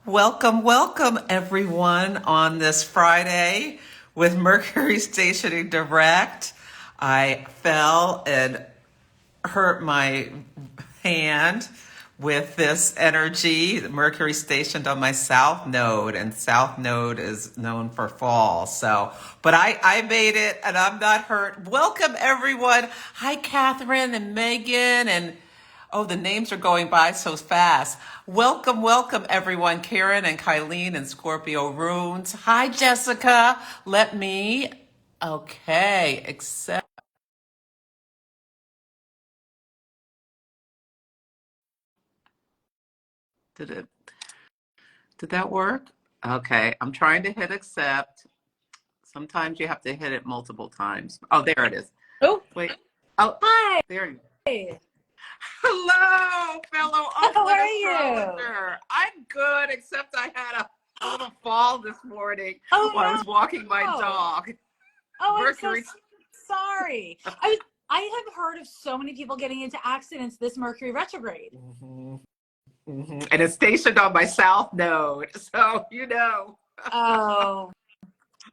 Welcome, welcome everyone on this Friday with Mercury stationing direct. I fell and hurt my hand with this energy. Mercury stationed on my south node, and south node is known for fall. But I made it and I'm not hurt. Welcome everyone. Hi, Catherine and Megan and oh, the names are going by so fast. Welcome, welcome everyone. Karen and Kylene and Scorpio Runes. Hi, Jessica. Accept. Did it, did that work? Okay, I'm trying to hit accept. Sometimes you have to hit it multiple times. Oh, there it is. Oh, Wait. Oh, hi. there you go. Hello, fellow How Oakland are you? astrologer. I'm good, except I had a little fall this morning Oh, while I no. was walking my dog. Oh, Mercury. I'm so sorry. I have heard of so many people getting into accidents this Mercury retrograde. And it's stationed on my south node, so you know. Oh,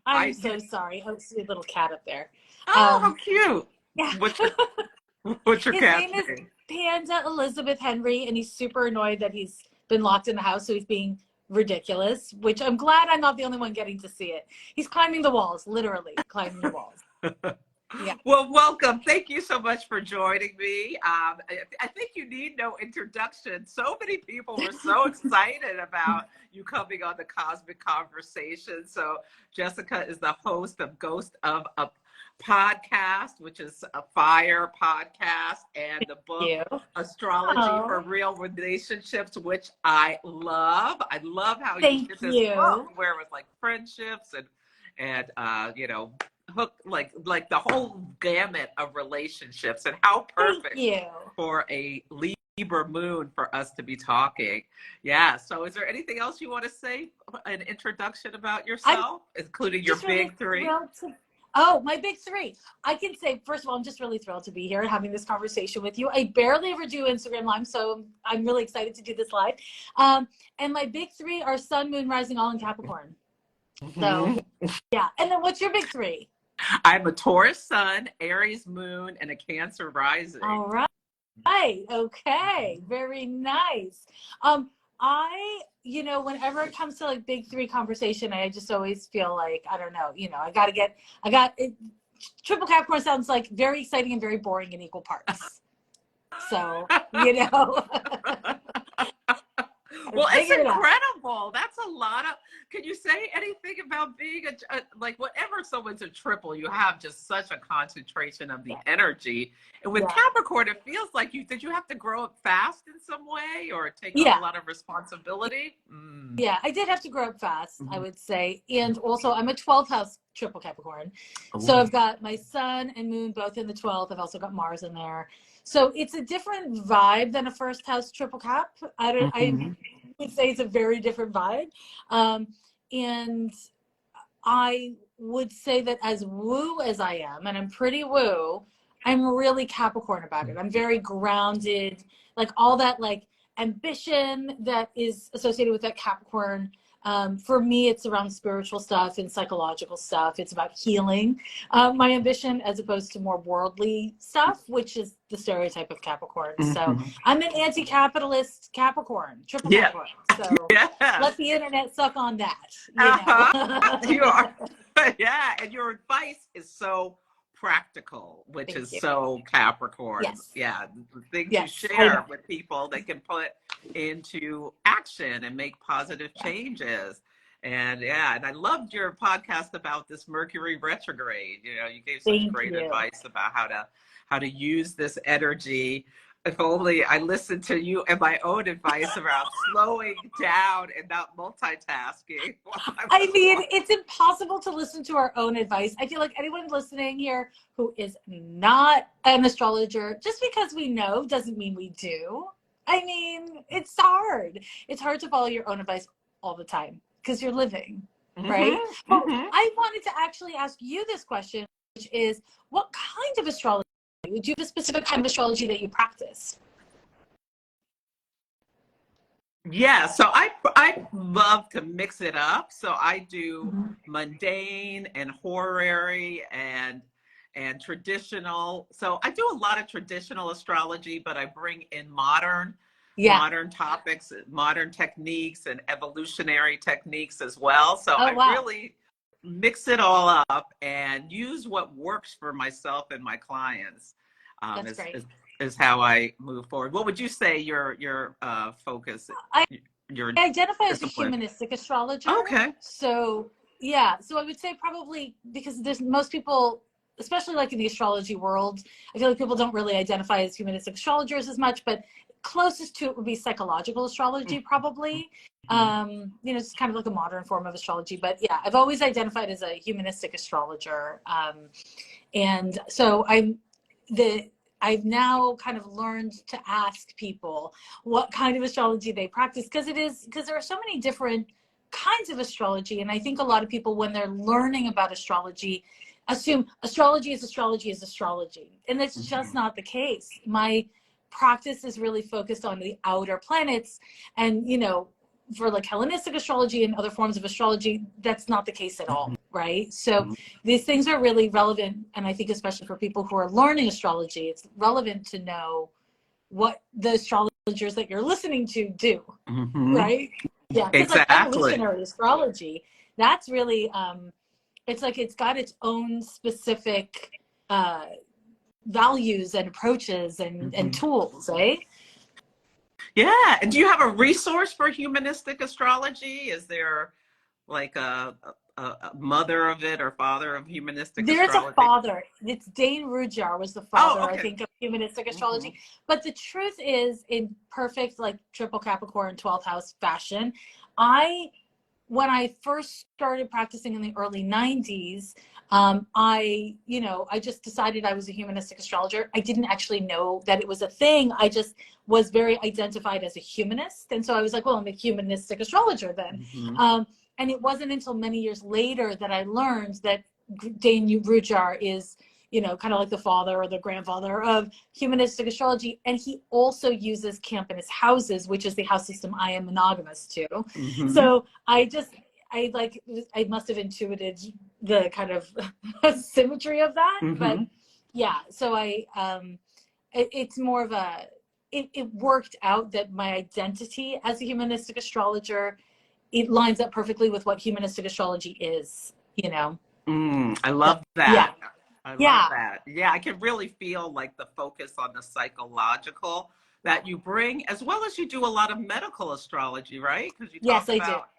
I'm so sorry. Oh, see a little cat up there. Oh, how cute. Yeah. What's your His cat's name is name? Panda Elizabeth Henry, and he's super annoyed that he's been locked in the house, so he's being ridiculous, which I'm glad I'm not the only one getting to see it. He's climbing the walls, literally climbing the walls. Yeah. Well, welcome. Thank you so much for joining me. I think you need no introduction. So many people were so excited about you coming on the Cosmic Conversation. So Jessica is the host of Ghost of a Podcast, which is a fire podcast, and the book Astrology For Real Relationships, which I love. I love how you did this book where it was like friendships and you know, hook like the whole gamut of relationships, and how perfect for a Libra moon for us to be talking. Yeah. So is there anything else you want to say, an introduction about yourself, including your big three? Oh, my big three. I can say, first of all, I'm just really thrilled to be here and having this conversation with you. I barely ever do Instagram Live, so I'm really excited to do this live. And my big three are Sun, Moon, Rising, all in Capricorn. So, yeah. And then what's your big three? I'm a Taurus Sun, Aries Moon, and a Cancer Rising. All right. Okay. Very nice. Whenever it comes to like big three conversation, I just always feel like, I don't know, triple Capricorn sounds like very exciting and very boring in equal parts. So, Well, it's incredible. That's a lot of, can you say anything about being like whenever someone's a triple, you have just such a concentration of the energy. And with Capricorn, it feels like did you have to grow up fast in some way or take on a lot of responsibility? Yeah, I did have to grow up fast, I would say. And also I'm a 12th house triple Capricorn. So I've got my sun and moon both in the 12th. I've also got Mars in there. So it's a different vibe than a first house triple Cap. I would say it's a very different vibe. And I would say that as woo as I am, and I'm pretty woo, I'm really Capricorn about it. I'm very grounded, like all that like ambition that is associated with that Capricorn. For me, it's around spiritual stuff and psychological stuff. It's about healing my ambition as opposed to more worldly stuff, which is the stereotype of Capricorn. So I'm an anti-capitalist Capricorn, triple Capricorn. So let the internet suck on that. You are. Yeah. And your advice is so practical, which is so Capricorn. Yeah, the things you share with people they can put into action and make positive changes. And and I loved your podcast about this Mercury retrograde. You gave such great advice about how to use this energy. If only I listened to you and my own advice around slowing down and not multitasking. I mean, it's impossible to listen to our own advice. I feel like anyone listening here who is not an astrologer, just because we know doesn't mean we do. I mean, it's hard. It's hard to follow your own advice all the time because you're living, right? Well, I wanted to actually ask you this question, which is, what kind of astrology? Do you have a specific kind of astrology that you practice? Yeah, so I love to mix it up. So I do Mhm. mundane and horary and traditional. So I do a lot of traditional astrology, but I bring in Yeah. modern topics, modern techniques, and evolutionary techniques as well. So Oh, I wow. really mix it all up and use what works for myself and my clients. Um, That's is, great. is is how I move forward. What would you say your focus, I your identify as a discipline? humanistic astrologer. Okay. So, yeah. So I would say probably because there's most people, especially like in the astrology world, I feel like people don't really identify as humanistic astrologers as much, but closest to it would be psychological astrology, probably. Mhm. It's kind of like a modern form of astrology. But yeah, I've always identified as a humanistic astrologer. And so I've now kind of learned to ask people what kind of astrology they practice because there are so many different kinds of astrology, and I think a lot of people when they're learning about astrology assume astrology is astrology is astrology, and that's just not the case. My practice is really focused on the outer planets, and for like Hellenistic astrology and other forms of astrology, that's not the case at all, right? So these things are really relevant, and I think especially for people who are learning astrology, it's relevant to know what the astrologers that you're listening to do, Mhm. right? Yeah, because like Exactly. evolutionary astrology, that's really it's like it's got its own specific uh, values and approaches and Mhm. tools, eh? Yeah. And do you have a resource for humanistic astrology? Is there like a mother of it or father of humanistic There's a astrology? father. It's Dane Rudhyar was the Oh, father, I okay. think, of humanistic Hmm. astrology. But the truth is, in perfect like triple Capricorn 12th house fashion, I when I first started practicing in the early 90s, I just decided I was a humanistic astrologer. I didn't actually know that it was a thing. I just was very identified as a humanist. And so I was like, well, I'm a humanistic astrologer then. Hmm. And it wasn't until many years later that I learned that Dane Rudhyar is, kind of like the father or the grandfather of humanistic astrology. And he also uses camp in his houses, which is the house system I am monogamous to. Hmm. So I must have intuited the kind of symmetry of that. But Hmm. yeah, so it's more of it worked out that my identity as a humanistic astrologer, it lines up perfectly with what humanistic astrology is. I So love yeah, that. I love yeah. that. Yeah, I can really feel like the focus on the psychological that you bring, as well as you do a lot of medical astrology, right? Because you talk Yes, I do. about.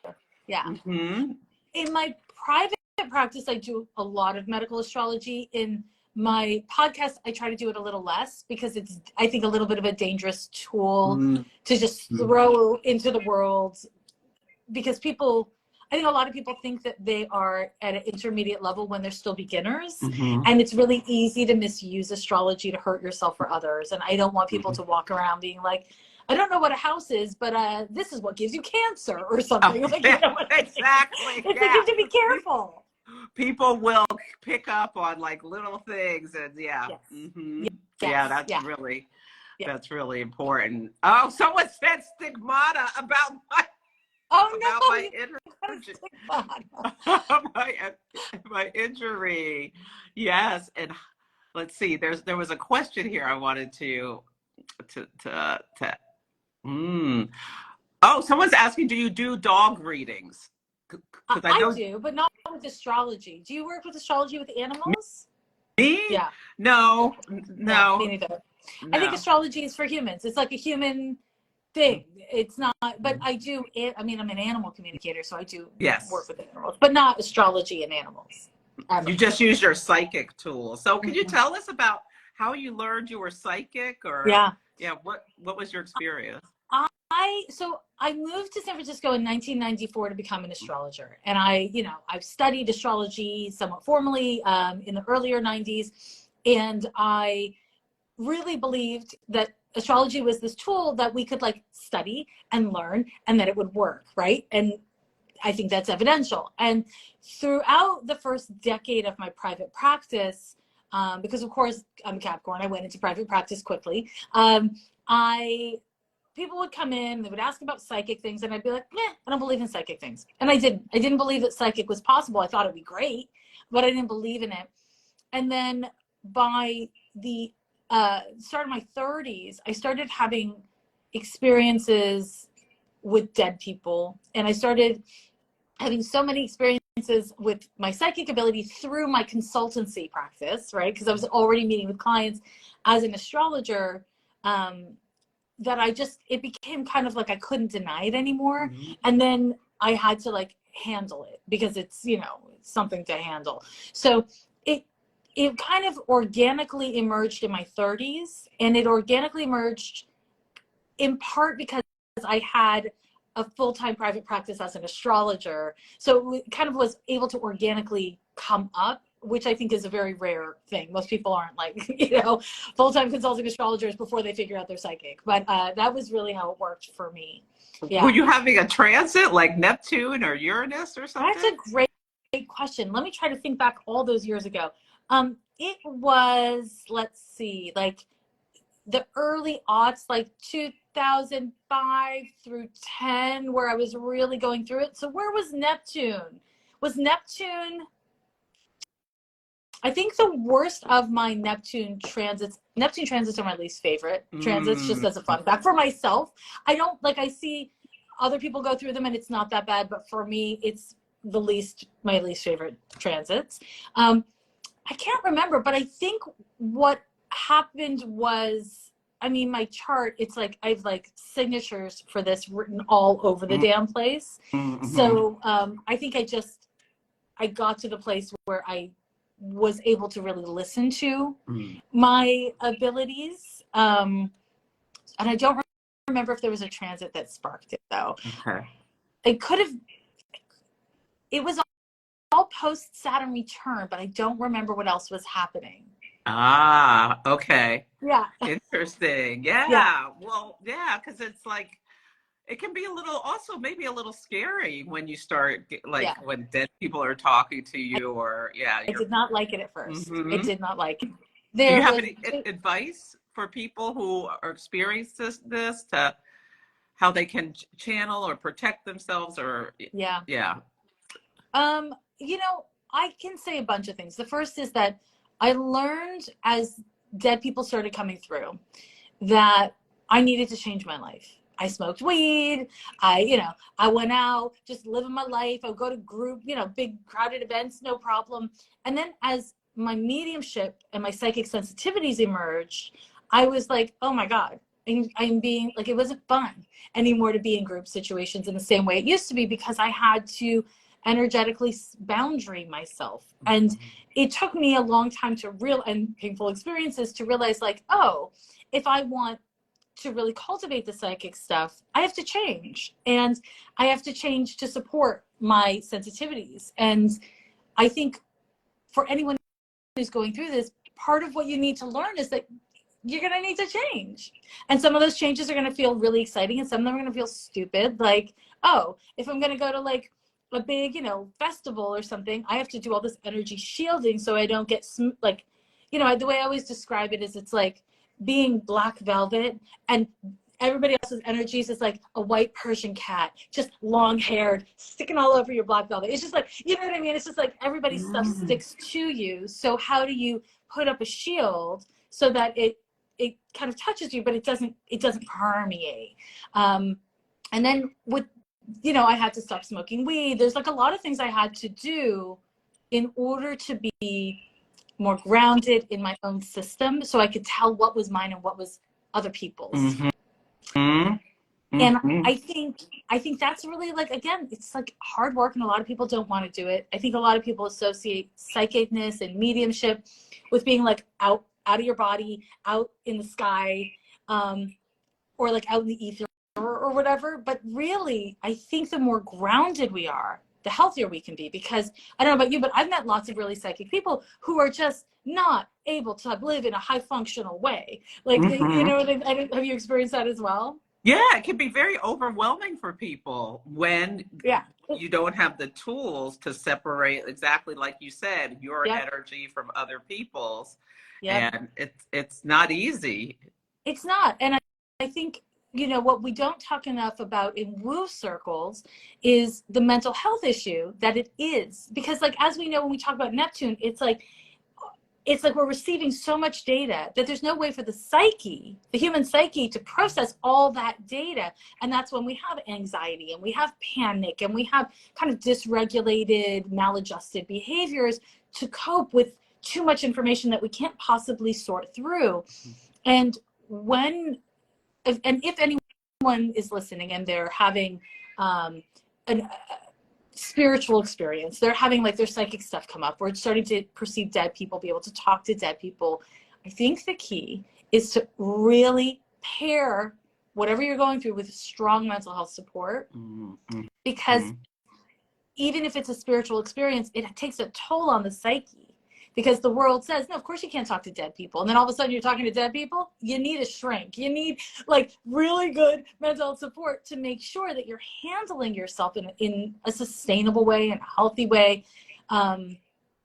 Yeah. Hmm. In my private practice, I do a lot of medical astrology. In my podcast, I try to do it a little less because it's, I think, a little bit of a dangerous tool Hmm. to just throw into the world because I think a lot of people think that they are at an intermediate level when they're still beginners. Hmm. And it's really easy to misuse astrology to hurt yourself or others. And I don't want people to walk around being like, I don't know what a house is, but this is what gives you cancer or Oh, something. Like, you yeah, know what I mean? exactly. It's like you Yeah. have to be careful. People will pick up on like little things, and yeah. Yes. Hmm. Yeah, Yes. Yeah. Yeah. that's really important. Oh, someone said stigmata Oh about no, my you got a energy. stigmata. my my injury. Yes, and let's see. There was a question here I wanted to. Mm. Oh, someone's asking, do you do dog readings? Because I I know do, but not with astrology. Do you work with astrology with animals? me. Yeah. No, No, me no, neither. I think no. astrology is for humans. It's like a human thing. It's not, but I do, I mean, I'm an animal communicator, so I do work Yes, with animals, but not astrology and animals ever. you just use your psychic tool. So, can you Mhm. tell us about how you learned you were psychic, or Yeah. yeah, what was your experience? I moved to San Francisco in 1994 to become an astrologer, and I've studied astrology somewhat formally in the earlier 90s, and I really believed that astrology was this tool that we could like study and learn and that it would work, right? And I think that's evidential. And throughout the first decade of my private practice, because of course I'm a Capricorn, I went into private practice quickly. I people would come in, they would ask about psychic things, and I'd be like, meh, I don't believe in psychic things. And I didn't believe that psychic was possible. I thought it'd be great, but I didn't believe in it. And then by the start of my 30s, I started having experiences with dead people, and I started having so many experiences with my psychic ability through my consultancy practice, right? Because I was already meeting with clients as an astrologer, that it became kind of like I couldn't deny it anymore. Mm-hmm. And then I had to like handle it because it's, you know, it's something to handle. So it kind of organically emerged in my 30s, and it organically emerged in part because I had a full-time private practice as an astrologer. So it kind of was able to organically come up, which I think is a very rare thing. Most people aren't like, you know, full-time consulting astrologers before they figure out their psychic. But that was really how it worked for me. Yeah. Were you having a transit like Neptune or Uranus or something? That's a great question. Let me try to think back all those years ago. It was, let's see, like the early aughts, like 2005 through 10, where I was really going through it. So where was Neptune? Was Neptune, I think the worst of my Neptune transits are my least favorite transits, just as a fun fact for myself. I don't like, I see other people go through them and it's not that bad, but for me, it's my least favorite transits. I can't remember, but I think what happened was, I mean, my chart, it's like, I have like signatures for this written all over the damn place. Mm-hmm. So I think I got to the place where I was able to really listen to my abilities. And I don't remember if there was a transit that sparked it though. Okay. It was all post Saturn return, but I don't remember what else was happening. Ah, okay. Yeah. Interesting. Yeah. Well, yeah, because it's like, it can be maybe a little scary when you start, when dead people are talking to you, or, I did not like it at first. Mm-hmm. I did not like it. Do you have any advice for people who are experiencing this to how they can channel or protect themselves or? Yeah. Yeah. You know, I can say a bunch of things. The first is that I learned as dead people started coming through that I needed to change my life. I smoked weed. I went out, just living my life. I would go to group, big crowded events, no problem. And then as my mediumship and my psychic sensitivities emerged, I was like, oh my God, I'm being like, it wasn't fun anymore to be in group situations in the same way it used to be, because I had to energetically boundary myself. And it took me a long time and painful experiences to realize, like, oh, if I want to really cultivate the psychic stuff, I have to change, and I have to change to support my sensitivities. And I think for anyone who's going through this, part of what you need to learn is that you're going to need to change. And some of those changes are going to feel really exciting, and some of them are going to feel stupid. Like, oh, if I'm going to go to like a big, festival or something, I have to do all this energy shielding so I don't get the way I always describe it is, it's like being black velvet, and everybody else's energies is like a white Persian cat, just long haired, sticking all over your black velvet. It's just like, you know what I mean? It's just like everybody's stuff sticks to you. So how do you put up a shield so that it kind of touches you, but it doesn't permeate? And then with, I had to stop smoking weed. There's like a lot of things I had to do in order to be more grounded in my own system, so I could tell what was mine and what was other people's. And I think that's really, like, again, it's like hard work, and a lot of people don't want to do it. I think a lot of people associate psychicness and mediumship with being like out of your body, out in the sky, or like out in the ether or whatever. But really, I think the more grounded we are, the healthier we can be. Because I don't know about you, but I've met lots of really psychic people who are just not able to live in a high functional way. Like, have you experienced that as well? Yeah, it can be very overwhelming for people when you don't have the tools to separate, exactly like you said, your energy from other people's. And it's not easy. It's not. And I think you know, what we don't talk enough about in woo circles is the mental health issue that it is. Because like, as we know, when we talk about Neptune, it's like we're receiving so much data that there's no way for the psyche, the human psyche, to process all that data. And that's when we have anxiety and we have panic and we have kind of dysregulated, maladjusted behaviors to cope with too much information that we can't possibly sort through. And if anyone is listening and they're having an spiritual experience, they're having like their psychic stuff come up, we're starting to perceive dead people, be able to talk to dead people, I think the key is to really pair whatever you're going through with strong mental health support. Because even if it's a spiritual experience, it takes a toll on the psyche. Because the world says, no, of course you can't talk to dead people. And then all of a sudden you're talking to dead people. You need a shrink. You need like really good mental health support to make sure that you're handling yourself in a sustainable way, in a healthy way. And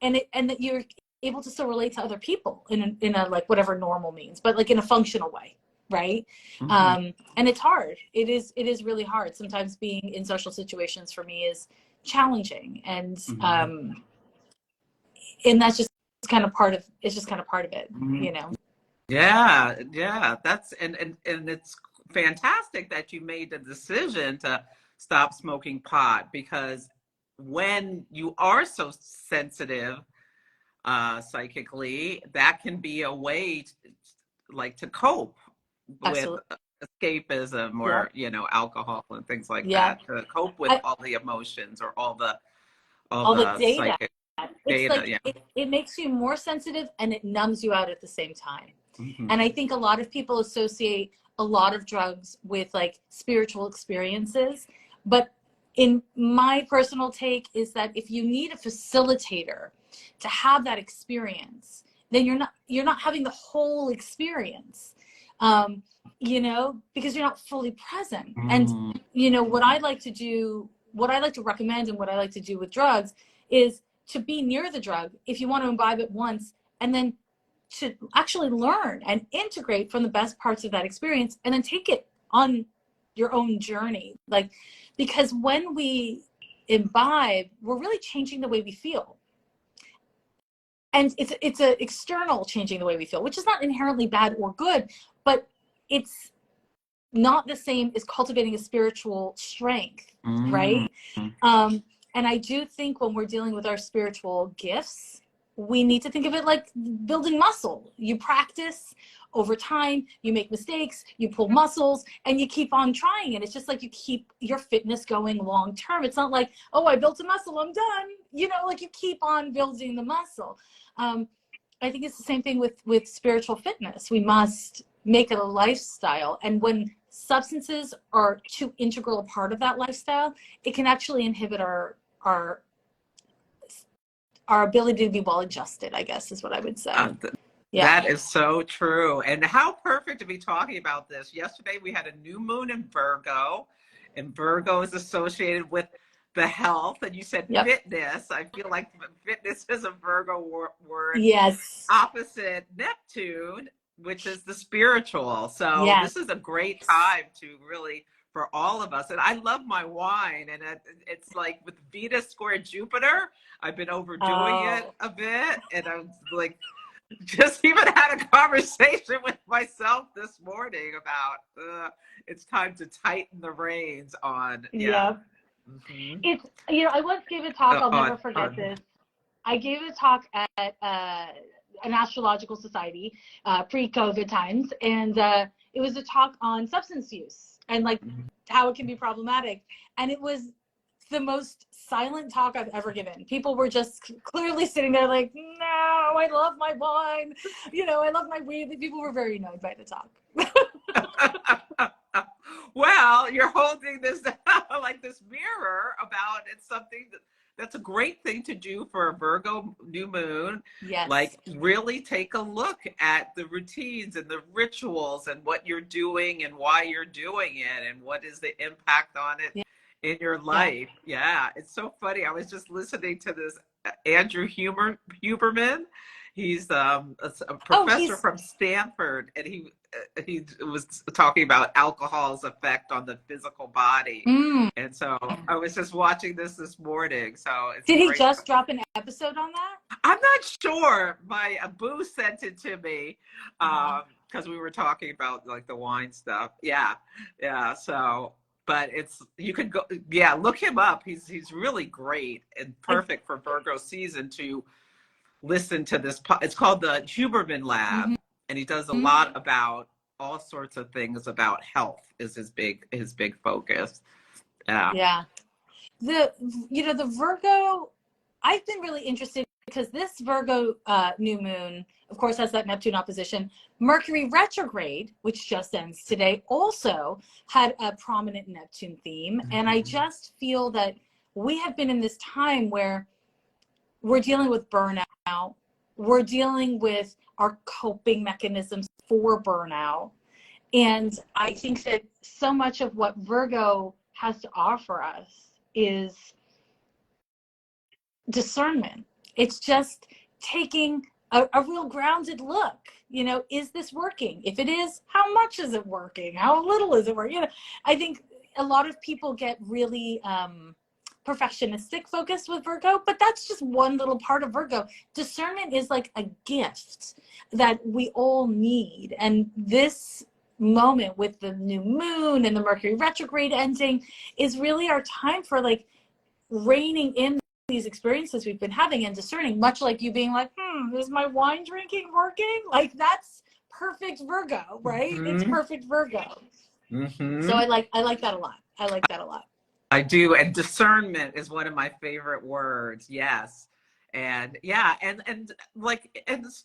that you're able to still relate to other people in a like whatever normal means, but like in a functional way. Right. And it's hard. It is really hard. Sometimes being in social situations for me is challenging. And that's just kind of part of it, you know. Yeah, that's and it's fantastic that you made the decision to stop smoking pot, because when you are so sensitive psychically, that can be a way to cope Absolutely. with escapism or you know, alcohol and things like Yeah. that, to cope with all the emotions or all the data. psychic It's data. like it makes you more sensitive and it numbs you out at the same time. And I think a lot of people associate a lot of drugs with like spiritual experiences, but in my personal take is that if you need a facilitator to have that experience, then you're not having the whole experience, you know, because you're not fully present. And you know what I like to recommend and what I like to do with drugs is to be near the drug if you want to imbibe it once, and then to actually learn and integrate from the best parts of that experience, and then take it on your own journey. Like, because when we imbibe, we're really changing the way we feel. And it's an external changing the way we feel, which is not inherently bad or good, but it's not the same as cultivating a spiritual strength, right? And I do think when we're dealing with our spiritual gifts, we need to think of it like building muscle. You practice over time, you make mistakes, you pull muscles, and you keep on trying. And it's just like you keep your fitness going long term. It's not like, oh, I built a muscle, I'm done. You know, like you keep on building the muscle. I think it's the same thing with spiritual fitness. We must make it a lifestyle. And when substances are too integral a part of that lifestyle, it can actually inhibit our ability to be well adjusted, I guess is what I would say. That is so true. And how perfect to be talking about this. Yesterday we had a new moon in Virgo, and Virgo is associated with the health. And you said fitness. I feel like fitness is a Virgo word. Yes. Opposite Neptune, which is the spiritual. So this is a great time to really, for all of us. And I love my wine, and it's like with Venus square Jupiter, I've been overdoing it a bit, and I'm like, just even had a conversation with myself this morning about it's time to tighten the reins on. It's, you know, I once gave a talk, I'll never forget this. I gave a talk at an astrological society pre-COVID times, and it was a talk on substance use and like how it can be problematic. And it was the most silent talk I've ever given. People were just clearly sitting there like, no, I love my wine. You know, I love my weed. People were very annoyed by the talk. Well, you're holding this like this mirror about it's something that's a great thing to do for a Virgo new moon. Yes. Like really take a look at the routines and the rituals and what you're doing and why you're doing it and what is the impact on it in your life. Yeah, it's so funny. I was just listening to this Andrew Huberman. He's a professor from Stanford, and he was talking about alcohol's effect on the physical body. And so I was just watching this morning. So it's Did he great. just drop an episode on that? I'm not sure. My boo sent it to me because we were talking about like the wine stuff. Yeah. So, but you could go, look him up. He's really great and perfect for Virgo season to listen to this. It's called the Huberman Lab, and he does a lot about all sorts of things about health. Is his big focus. Yeah. The Virgo, I've been really interested because this Virgo new moon, of course, has that Neptune opposition. Mercury retrograde, which just ends today, also had a prominent Neptune theme. And I just feel that we have been in this time where we're dealing with burnout. We're dealing with our coping mechanisms for burnout. And I think that so much of what Virgo has to offer us is discernment. It's just taking a real grounded look. Is this working? If it is, how much is it working? How little is it working? I think a lot of people get really perfectionistic focused with Virgo, but that's just one little part of Virgo. Discernment is like a gift that we all need. And this moment with the new moon and the Mercury retrograde ending is really our time for like reining in these experiences we've been having and discerning, much like you being like, is my wine drinking working? Like that's perfect Virgo, right? It's perfect Virgo. So I like that a lot. I like that a lot. I do. And discernment is one of my favorite words. Yes. And and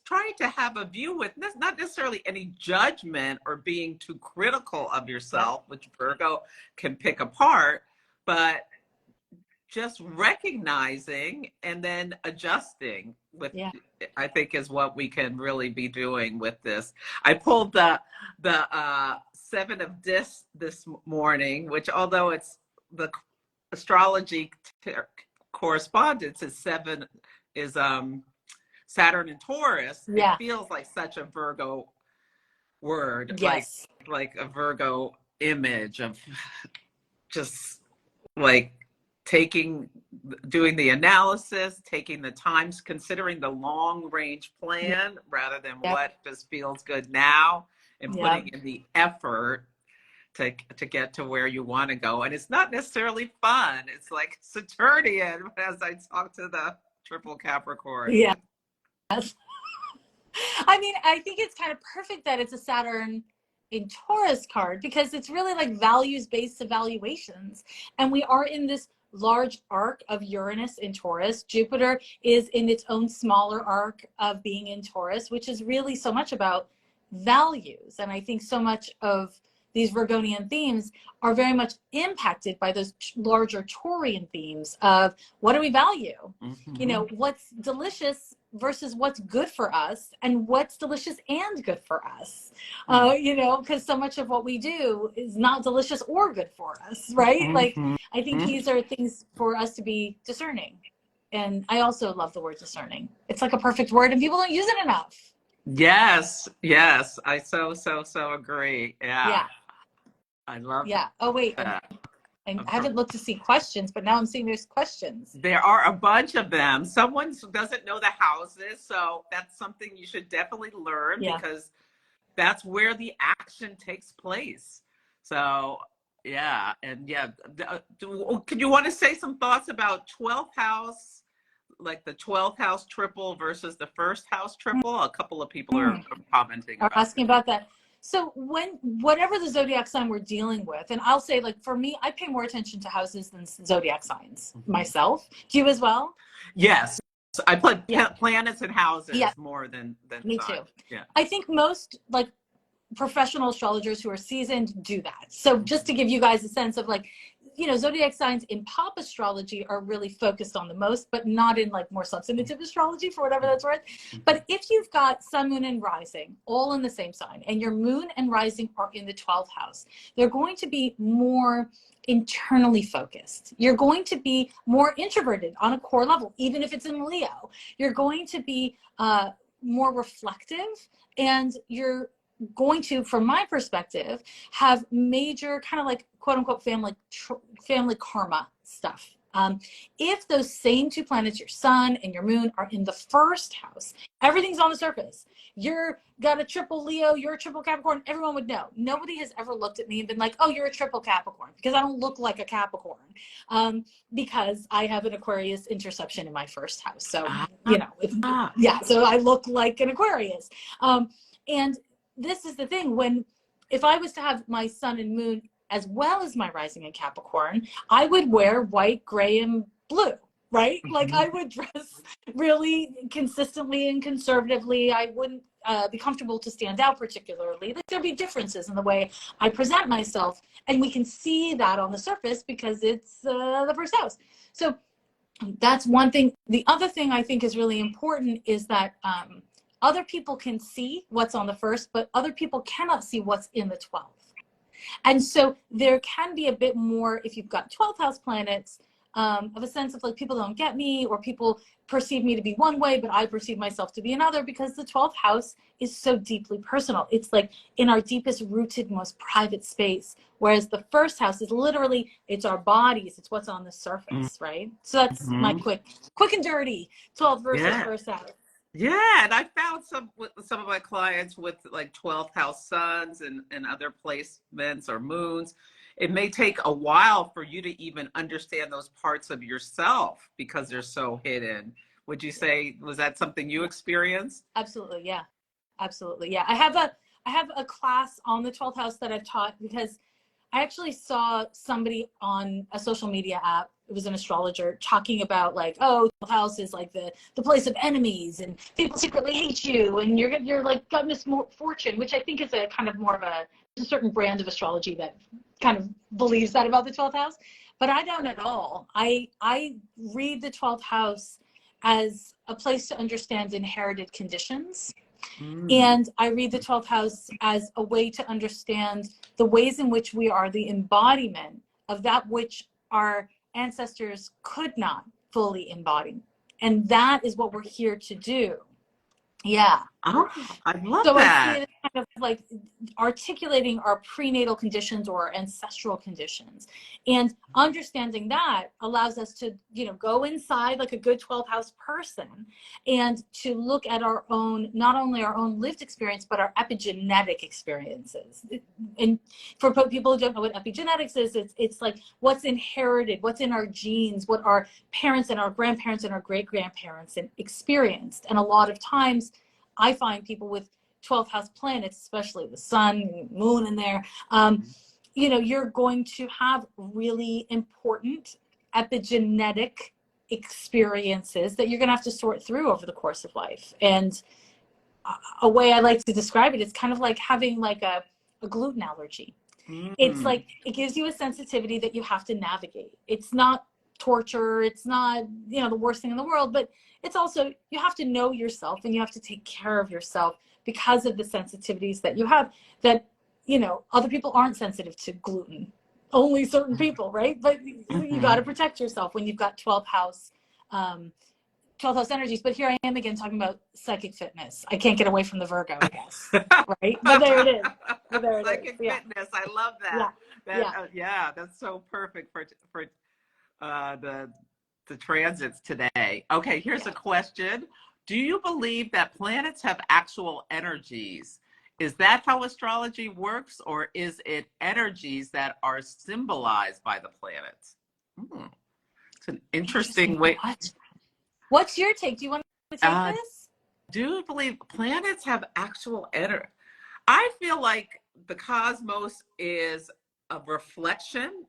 trying to have a view with not necessarily any judgment or being too critical of yourself, which Virgo can pick apart, but just recognizing and then adjusting with, I think is what we can really be doing with this. I pulled the Seven of Discs this morning, which although it's the astrology correspondence is seven is Saturn and Taurus. It feels like such a Virgo word, like a Virgo image of just like doing the analysis, taking the times, considering the long range plan rather than what just feels good now, and putting in the effort to get to where you want to go. And it's not necessarily fun. It's like Saturnian as I talk to the triple Capricorn. Yeah. I mean, I think it's kind of perfect that it's a Saturn in Taurus card because it's really like values-based evaluations. And we are in this large arc of Uranus in Taurus. Jupiter is in its own smaller arc of being in Taurus, which is really so much about values. And I think so much of these Virgonian themes are very much impacted by those larger Taurian themes of what do we value? What's delicious versus what's good for us, and what's delicious and good for us. Because so much of what we do is not delicious or good for us, right? Like, I think these are things for us to be discerning. And I also love the word discerning. It's like a perfect word and people don't use it enough. Yes. I so agree. Yeah. I love Oh, wait. I haven't looked to see questions, but now I'm seeing there's questions. There are a bunch of them. Someone doesn't know the houses, so that's something you should definitely learn because that's where the action takes place. So, can you want to say some thoughts about 12th house, like the 12th house triple versus the first house triple? A couple of people are commenting. Are asking about that. So whatever the zodiac sign we're dealing with, and I'll say, like, for me, I pay more attention to houses than zodiac signs myself. Do you as well? Yes. I put planets and houses more than me signs. too. Yeah. I think most like professional astrologers who are seasoned do that. So just to give you guys a sense of like, zodiac signs in pop astrology are really focused on the most, but not in like more substantive astrology, for whatever that's worth. But if you've got sun, moon, and rising all in the same sign, and your moon and rising are in the 12th house, they're going to be more internally focused. You're going to be more introverted on a core level, even if it's in Leo. You're going to be more reflective, and you're going to, from my perspective, have major kind of like quote unquote family karma stuff. If those same two planets, your sun and your moon, are in the first house, everything's on the surface. You're got a triple Leo, you're a triple Capricorn, everyone would know. Nobody has ever looked at me and been like, oh, you're a triple Capricorn, because I don't look like a Capricorn, because I have an Aquarius interception in my first house. So, you know, yeah, so I look like an Aquarius. And this is the thing, if I was to have my sun and moon as well as my rising in Capricorn, I would wear white, gray, and blue, right? Like I would dress really consistently and conservatively. I wouldn't be comfortable to stand out particularly. Like there'd be differences in the way I present myself. And we can see that on the surface because it's the first house. So that's one thing. The other thing I think is really important is that other people can see what's on the first, but other people cannot see what's in the 12th. And so there can be a bit more, if you've got 12th house planets, of a sense of like, people don't get me, or people perceive me to be one way, but I perceive myself to be another, because the 12th house is so deeply personal. It's like in our deepest rooted, most private space. Whereas the first house is literally, it's our bodies. It's what's on the surface, right? So that's my quick and dirty 12th versus first house. Yeah, and I found some of my clients with like 12th house suns and other placements or moons. It may take a while for you to even understand those parts of yourself because they're so hidden. Would you say, was that something you experienced? Absolutely, yeah. Absolutely, yeah. I have a class on the 12th house that I've taught because I actually saw somebody on a social media app, it was an astrologer, talking about like, oh, the house is like the place of enemies and people secretly hate you and you're like got misfortune, which I think is a kind of more of a certain brand of astrology that kind of believes that about the 12th house. But I don't at all. I read the 12th house as a place to understand inherited conditions. And I read the 12th house as a way to understand the ways in which we are the embodiment of that which our ancestors could not fully embody. And that is what we're here to do. Yeah. Oh, I love so that. I see it as kind of like articulating our prenatal conditions or ancestral conditions, and understanding that allows us to, you know, go inside like a good 12th house person and to look at our own, not only our own lived experience, but our epigenetic experiences. And for people who don't know what epigenetics is, it's like what's inherited, what's in our genes, what our parents and our grandparents and our great-grandparents experienced. And a lot of times I find people with 12th house planets, especially the sun, moon in there, you know, you're going to have really important epigenetic experiences that you're going to have to sort through over the course of life. And a way I like to describe it is kind of like having like a gluten allergy. It's like, it gives you a sensitivity that you have to navigate. It's not torture. It's not, you know, the worst thing in the world, but it's also, you have to know yourself and you have to take care of yourself because of the sensitivities that you have that, you know, other people aren't sensitive to gluten, only certain people, right? But you got to protect yourself when you've got 12th house energies. But here I am again talking about psychic fitness. I can't get away from the Virgo, I guess. Right? But there it is. Psychic fitness. I love that. Yeah, that's so perfect for the transits today. Okay, here's a question. Do you believe that planets have actual energies? Is that how astrology works, or is it energies that are symbolized by the planets? It's an interesting way. What's your take? Do you want to take this? Do you believe planets have actual energy? I feel like the cosmos is a reflection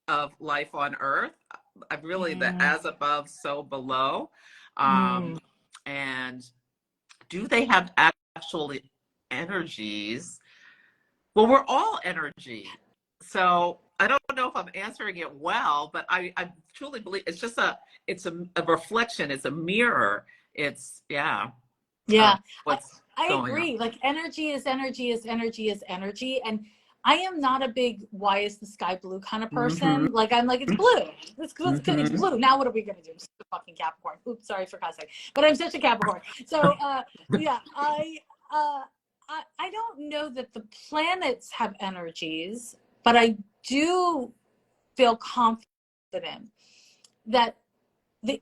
of life on Earth. Really the as above, so below. And do they have actual energies? Well, we're all energy. So I don't know if I'm answering it well, but I truly believe it's just a reflection. It's a mirror. It's, I agree. Like energy is energy is energy is energy. And I am not a big why is the sky blue kind of person. Like I'm like, it's blue. It's blue. Now what are we gonna do? I'm such a fucking Capricorn. Oops, sorry for cussing. But I'm such a Capricorn. So I don't know that the planets have energies, but I do feel confident that the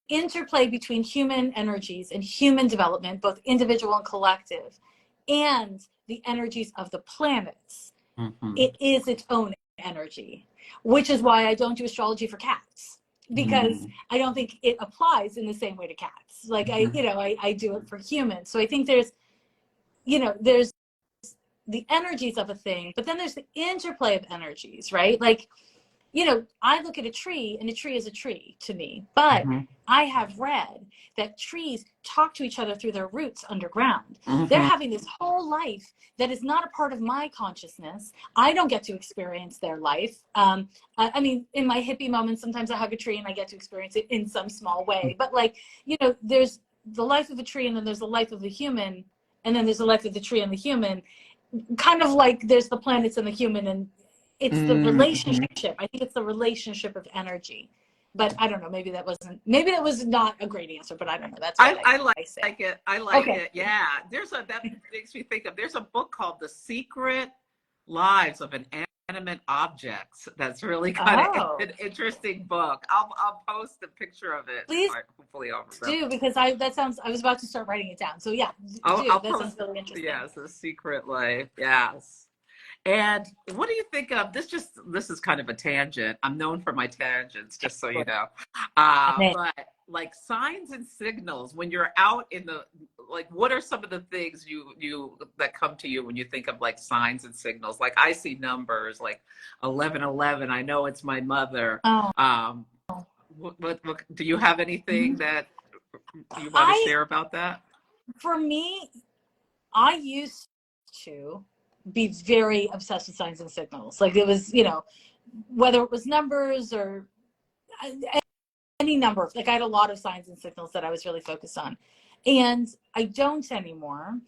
interplay between human energies and human development, both individual and collective, and the energies of the planets, it is its own energy, which is why I don't do astrology for cats, because I don't think it applies in the same way to cats. Like I do it for humans. So I think there's the energies of a thing, but then there's the interplay of energies, right? Like, I look at a tree and a tree is a tree to me, but I have read that trees talk to each other through their roots underground. They're having this whole life that is not a part of my consciousness. I don't get to experience their life. I mean, in my hippie moments, sometimes I hug a tree and I get to experience it in some small way. But like, there's the life of a tree and then there's the life of the human, and then there's the life of the tree and the human. Kind of like there's the planets and the human, and it's the relationship. I think it's the relationship of energy. But I don't know, maybe that was not a great answer, but I don't know. That's what I like it. I like Okay. it. Yeah. That makes me think of, there's a book called The Secret Lives of Inanimate Objects. That's really kind of an interesting book. I'll post a picture of it. Please hopefully do, because I was about to start writing it down. So yeah, I'll that post, sounds really interesting. Yes, The Secret Life. Yes. And what do you think of this? This is kind of a tangent. I'm known for my tangents, just so you know. But like signs and signals, when you're out in the, like, what are some of the things you that come to you when you think of like signs and signals? Like I see numbers like 1111. I know it's my mother. What do you have anything that you want to share about that? For me, I used to be very obsessed with signs and signals. Like it was, whether it was numbers or any number of, like I had a lot of signs and signals that I was really focused on. And I don't anymore,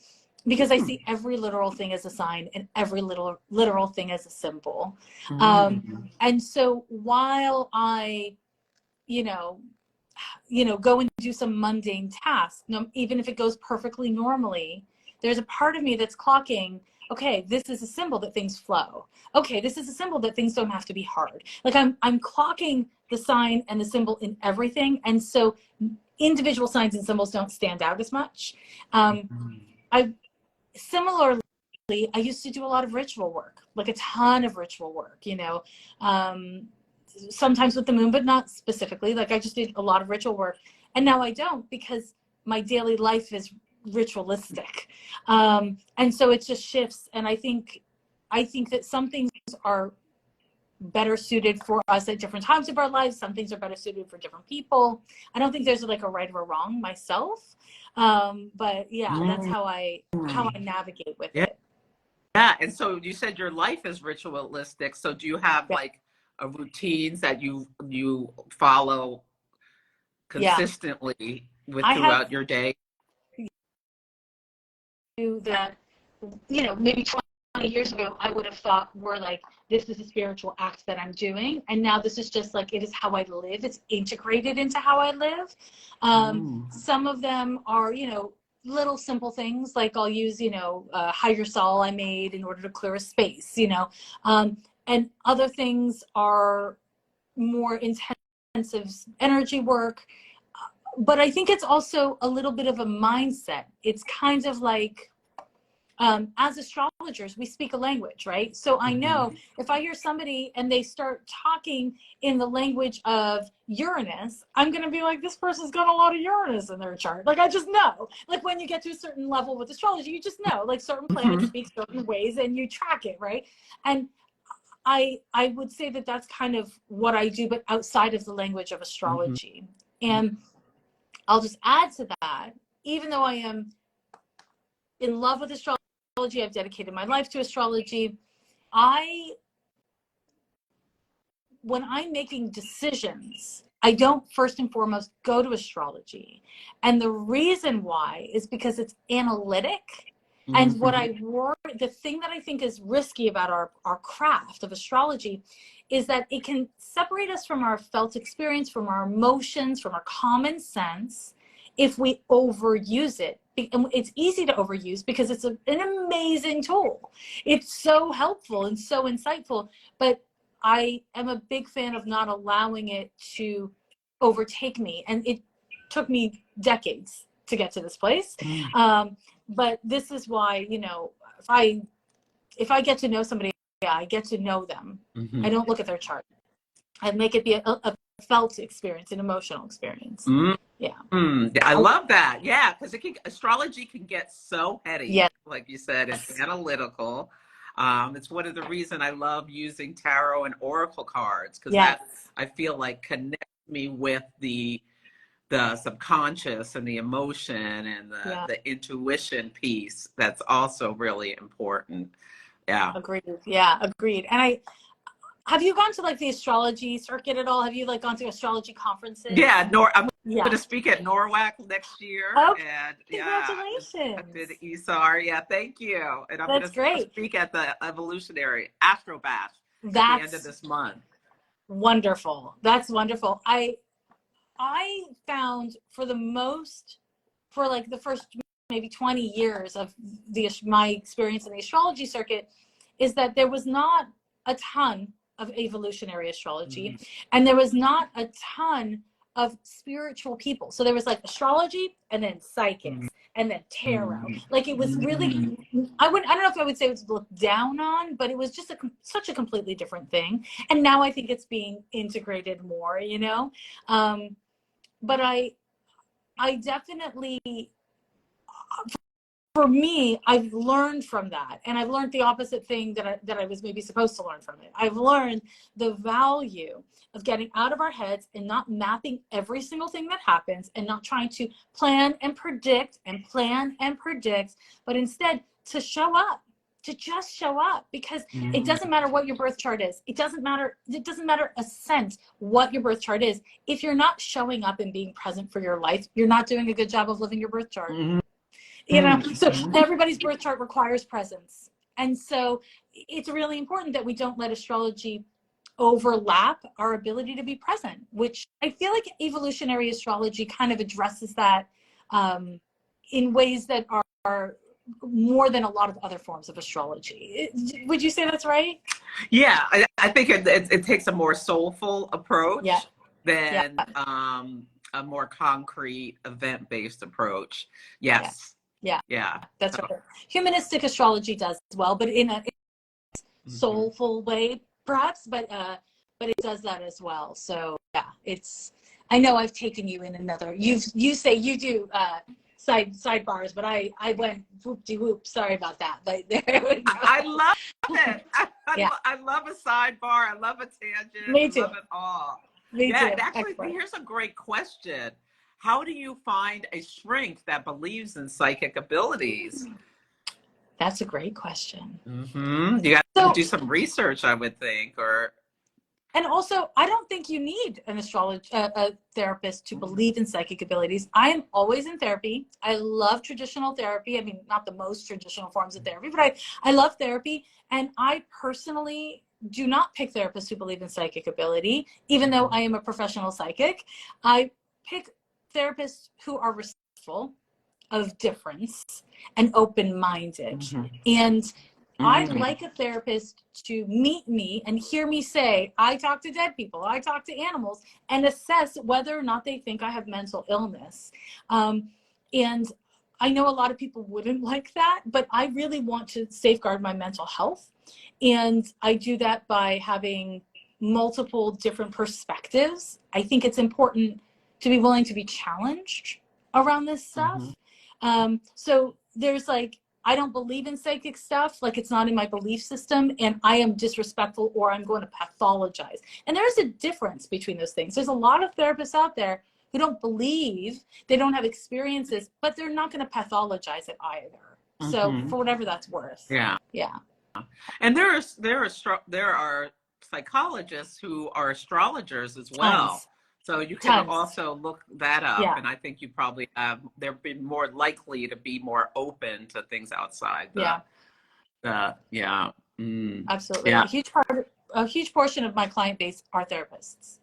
because I see every literal thing as a sign and every literal thing as a symbol. And so while I, go and do some mundane tasks, even if it goes perfectly normally, there's a part of me that's clocking, okay, this is a symbol that things flow. Okay, this is a symbol that things don't have to be hard. Like I'm clocking the sign and the symbol in everything. And so individual signs and symbols don't stand out as much. Similarly, I used to do a lot of ritual work, like a ton of ritual work, sometimes with the moon, but not specifically. Like I just did a lot of ritual work. And now I don't, because my daily life is ritualistic. And so it just shifts. And I think that some things are better suited for us at different times of our lives. Some things are better suited for different people. I don't think there's like a right or a wrong myself. But yeah, that's how I navigate with it. Yeah. And so you said your life is ritualistic. So do you have like routines that you follow consistently throughout your day? That, maybe 20 years ago, I would have thought were like, this is a spiritual act that I'm doing. And now this is just like, it is how I live. It's integrated into how I live. Some of them are, little simple things, like I'll use, hydrosol I made in order to clear a space, and other things are more intensive energy work. But I think it's also a little bit of a mindset. It's kind of like, as astrologers, we speak a language, right? So I know if I hear somebody and they start talking in the language of Uranus, I'm going to be like, this person's got a lot of Uranus in their chart. Like, I just know. Like, when you get to a certain level with astrology, you just know. Like, certain planets speak certain ways and you track it, right? And I would say that that's kind of what I do, but outside of the language of astrology. And I'll just add to that, even though I am in love with astrology, I've dedicated my life to astrology. When I'm making decisions, I don't first and foremost go to astrology. And the reason why is because it's analytic. And the thing that I think is risky about our craft of astrology is that it can separate us from our felt experience, from our emotions, from our common sense, if we overuse it. And it's easy to overuse because it's an amazing tool. It's so helpful and so insightful, but I am a big fan of not allowing it to overtake me. And it took me decades to get to this place. But this is why, you know, if I get to know somebody, I get to know them. I don't look at their chart. I make it be a felt experience, an emotional experience. Yeah. I love that. Yeah, because astrology can get so heady. Yes. Like you said, it's analytical. It's one of the reasons I love using tarot and oracle cards, because that, I feel like, connects me with the subconscious and the emotion and the intuition piece. That's also really important. Yeah. Agreed. Yeah, agreed. And have you gone to like the astrology circuit at all? Have you like gone to astrology conferences? Yeah, I'm going to speak at NORWAC next year. Okay. And congratulations. I did ESAR. Yeah, thank you. And I'm going to speak at the Evolutionary Astro Bash at the end of this month. Wonderful. That's wonderful. I found for like the first maybe 20 years of my experience in the astrology circuit is that there was not a ton of evolutionary astrology, and there was not a ton of spiritual people. So there was like astrology and then psychics and then tarot. Like it was really, I don't know if I would say it was looked down on, but it was just such a completely different thing. And now I think it's being integrated more, you know? But I definitely, for me, I've learned from that, and I've learned the opposite thing that I was maybe supposed to learn from it. I've learned the value of getting out of our heads and not mapping every single thing that happens, and not trying to plan and predict, but instead to show up, to just show up, because it doesn't matter what your birth chart is. It doesn't matter a cent what your birth chart is. If you're not showing up and being present for your life, you're not doing a good job of living your birth chart. You know, so everybody's birth chart requires presence. And so it's really important that we don't let astrology overlap our ability to be present, which I feel like evolutionary astrology kind of addresses that in ways that are more than a lot of other forms of astrology. Would you say that's right? Yeah, I think it takes a more soulful approach than a more concrete event-based approach. Yes. Yeah. That's right. Humanistic astrology does as well, but in a soulful way, perhaps, but it does that as well. So yeah, I know I've taken you in another, you say you do sidebars, but I went whoop-de-whoop. Sorry about that. But there we go. I love it. I love a sidebar. I love a tangent. Me too. I love it all. Me too. Actually, Excellent. here's a great question. How do you find a strength that believes in psychic abilities? That's a great question. You got to do some research, I would think, And also, I don't think you need a therapist to believe in psychic abilities. I am always in therapy. I love traditional therapy. I mean, not the most traditional forms of therapy, but I love therapy. And I personally do not pick therapists who believe in psychic ability, even though I am a professional psychic. I pick therapists who are respectful of difference and open-minded. And I'd like a therapist to meet me and hear me say, I talk to dead people, I talk to animals, and assess whether or not they think I have mental illness. And I know a lot of people wouldn't like that, but I really want to safeguard my mental health. And I do that by having multiple different perspectives. I think it's important to be willing to be challenged around this stuff. So there's like, I don't believe in psychic stuff, like it's not in my belief system, and I am disrespectful or I'm going to pathologize. And there's a difference between those things. There's a lot of therapists out there who don't believe, they don't have experiences, but they're not going to pathologize it either. So for whatever that's worth. Yeah. And there are psychologists who are astrologers as well. Tons. So you can also look that up, and I think you probably they're more likely to be more open to things outside. Absolutely. A huge portion of my client base are therapists.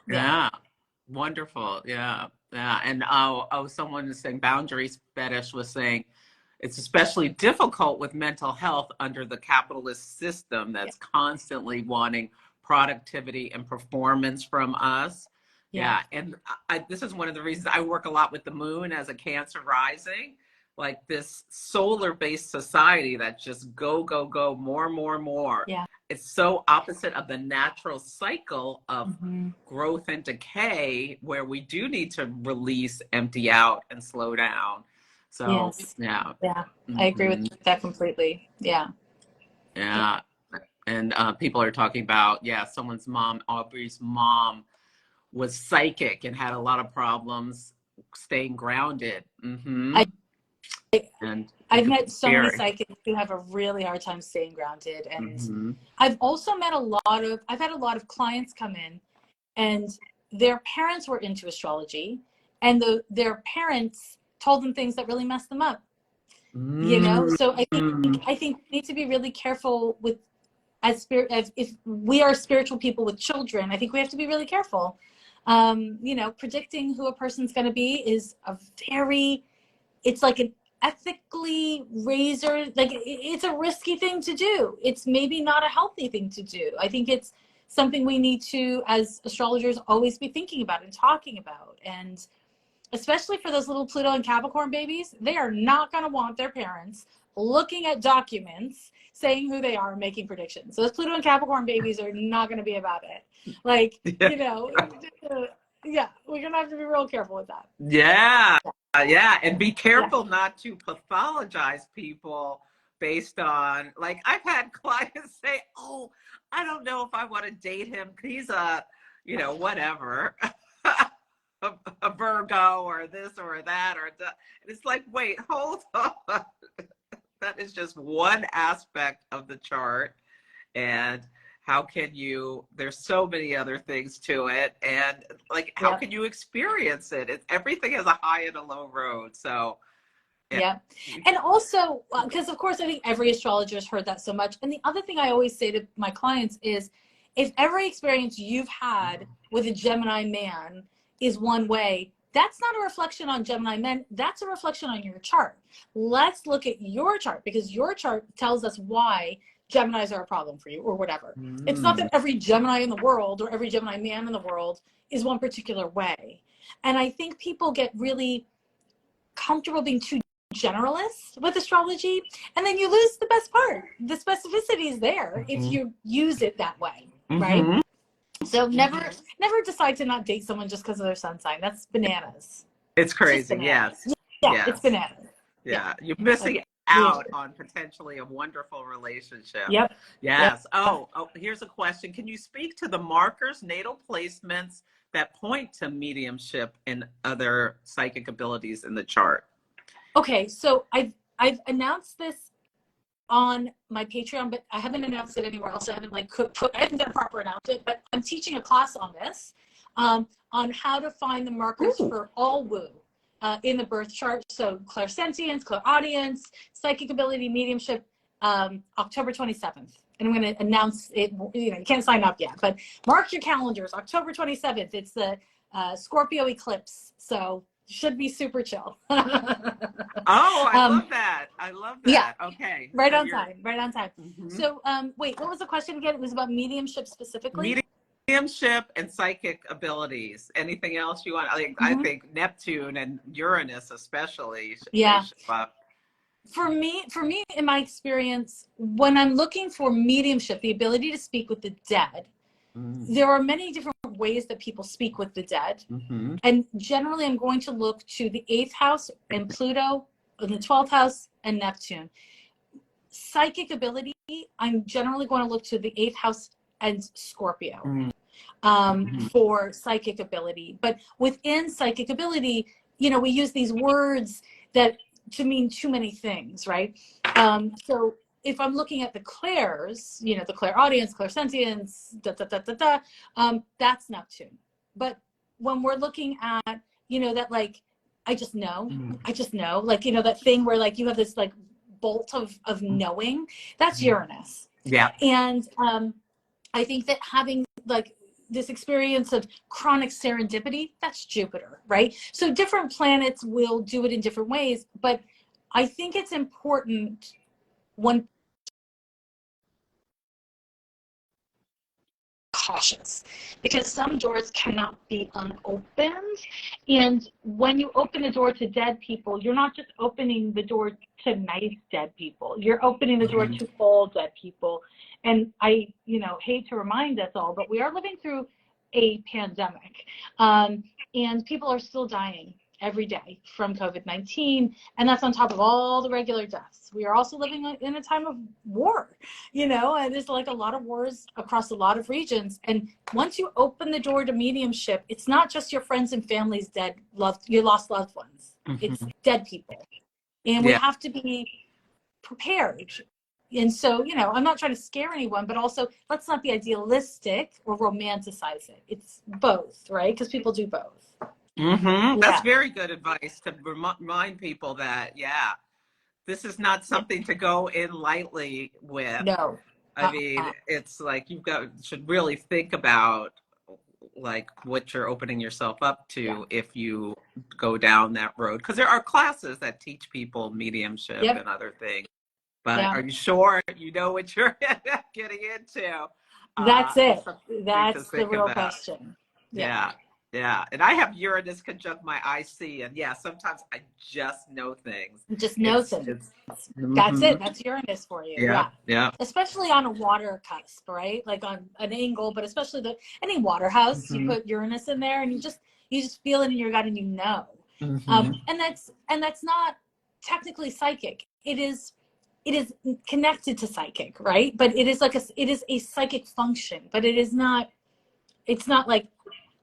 Yeah. Wonderful. Yeah. Yeah. And someone is saying boundaries fetish was saying it's especially difficult with mental health under the capitalist system Yeah. that's constantly wanting productivity and performance from us. Yeah. Yeah. And this is one of the reasons I work a lot with the moon as a Cancer rising, like this solar based society that just go, go, go, more, more, more. Yeah. It's so opposite of the natural cycle of Mm-hmm. growth and decay, where we do need to release, empty out, and slow down. So, Yes. yeah. Yeah. I agree with that completely. Yeah. Yeah. And people are talking about, yeah, someone's mom, Aubrey's mom, was psychic and had a lot of problems staying grounded. I, And I've it could met be so many scary. psychics who have a really hard time staying grounded. And Mm-hmm. I've also met I've had a lot of clients come in and their parents were into astrology, and their parents told them things that really messed them up. You know, so I think we need to be really careful with, as if we are spiritual people with children, I think we have to be really careful. You know, predicting who a person's going to be is it's like an ethically it's a risky thing to do. It's maybe not a healthy thing to do. I think it's something we need to, as astrologers, always be thinking about and talking about. And especially for those little Pluto and Capricorn babies, they are not going to want their parents looking at documents saying who they are and making predictions. Those Pluto and Capricorn babies are not going to be about it. Like, Yeah. you know, yeah, we're going to have to be real careful with that. Yeah. Yeah. And be careful not to pathologize people based on, like, I've had clients say, oh, I don't know if I want to date him. He's a, whatever. A Virgo or this or that or that. And it's like, wait, hold on. That is just one aspect of the chart. And how can there's so many other things to it. And like, how can you experience it? Everything has a high and a low road. So, yeah. And also, because of course, I think every astrologer has heard that so much. And the other thing I always say to my clients is, if every experience you've had with a Gemini man is one way, that's not a reflection on Gemini men. That's a reflection on your chart. Let's look at your chart, because your chart tells us why Geminis are a problem for you or whatever. It's not that every Gemini in the world or every Gemini man in the world is one particular way. And I think people get really comfortable being too generalist with astrology, and then you lose the best part. The specificity is there if you use it that way, right? So never decide to not date someone just because of their sun sign. That's bananas. It's crazy. Bananas. Yes. Yeah, yes. It's bananas. Yeah. You're missing out on potentially a wonderful relationship. Yep. Yes. Yep. Oh, here's a question. Can you speak to the markers, natal placements that point to mediumship and other psychic abilities in the chart? Okay, so I've announced this on my Patreon, but I haven't announced it anywhere else. I haven't I haven't done a proper announcement, but I'm teaching a class on this, on how to find the markers for all woo in the birth chart. So clairsentience, clairaudience, psychic ability, mediumship, October 27th. And I'm going to announce it. You can't sign up yet, but mark your calendars. October 27th. It's the Scorpio eclipse. So should be super chill. Oh, I love that. I love that. Yeah. Okay. Right on time. Right on time. Mm-hmm. So wait, what was the question again? It was about mediumship specifically? Mediumship and psychic abilities. Anything else you want? I think Neptune and Uranus especially. Yeah. For me, in my experience, when I'm looking for mediumship, the ability to speak with the dead, there are many different ways that people speak with the dead. And generally, I'm going to look to the 8th house and Pluto, and the 12th house and Neptune. Psychic ability, I'm generally going to look to the 8th house and Scorpio for psychic ability. But within psychic ability, we use these words that to mean too many things, right? So if I'm looking at the clairs, the clairaudience, clairsentience, that's Neptune. But when we're looking at, that I just know, that thing where you have this bolt of knowing, that's Uranus. Yeah. And I think that having this experience of chronic serendipity, that's Jupiter, right? So different planets will do it in different ways, but I think it's important when cautious, because some doors cannot be unopened. And when you open a door to dead people, you're not just opening the door to nice dead people, you're opening the door to all dead people. And I, hate to remind us all, but we are living through a pandemic, and people are still dying every day from COVID-19, and that's on top of all the regular deaths. We are also living in a time of war, and there's like a lot of wars across a lot of regions. And once you open the door to mediumship, it's not just your friends and family's your lost loved ones. It's dead people. And we have to be prepared. And so, I'm not trying to scare anyone, but also let's not be idealistic or romanticize it. It's both, right? Because people do both. That's very good advice to remind people that, this is not something to go in lightly with. No. I mean, it's like should really think about like what you're opening yourself up to if you go down that road. Because there are classes that teach people mediumship and other things. But are you sure you know what you're getting into? That's it. That's the real question. Yeah. And I have Uranus conjunct my IC, and sometimes I just know things. Just know things. That's it. That's Uranus for you. Yeah. Especially on a water cusp, right? Like on an angle, but especially any water house, you put Uranus in there, and you just feel it in your gut, and and that's not technically psychic. It is connected to psychic, right? But it is a psychic function, but it's not like